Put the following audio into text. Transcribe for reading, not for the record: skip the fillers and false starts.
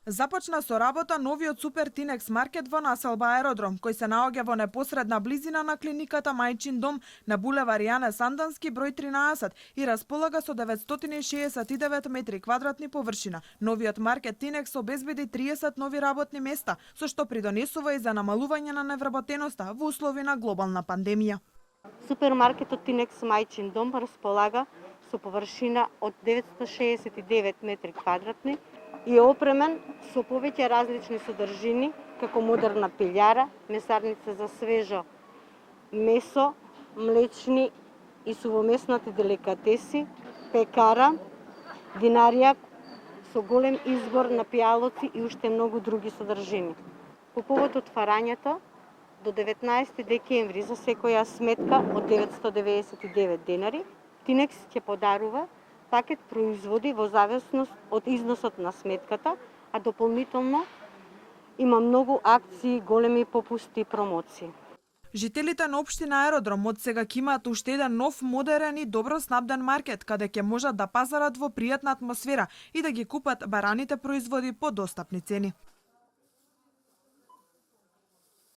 Започна со работа новиот Супер Тинекс маркет во населба Аеродром, кој се наоѓа во непосредна близина на клиниката Мајчин дом на булевар Јане Сандански број 13 и располага со 969 метри квадратни површина. Новиот маркет Тинекс обезбеди 30 нови работни места, со што придонесува и за намалување на невработеноста во услови на глобална пандемија. Супермаркетот Тинекс Мајчин дом располага со површина од 969 метри квадратни и е опремен со повеќе различни содржини, како модерна пилјара, месарница за свежо месо, млечни и сувомеснати деликатеси, пекара, винарија со голем избор на пијалоци и уште многу други содржини. По повод отварањето, до 19 декември за секоја сметка од 999 денари, Тинекс ќе подарува пакет производи во зависност од износот на сметката, а дополнително има многу акции, големи попусти и промоции. Жителите на општина Аеродром од сега ќе имаат уште еден нов, модерен и добро снабден маркет, каде ќе можат да пазарат во пријатна атмосфера и да ги купат бараните производи по достапни цени.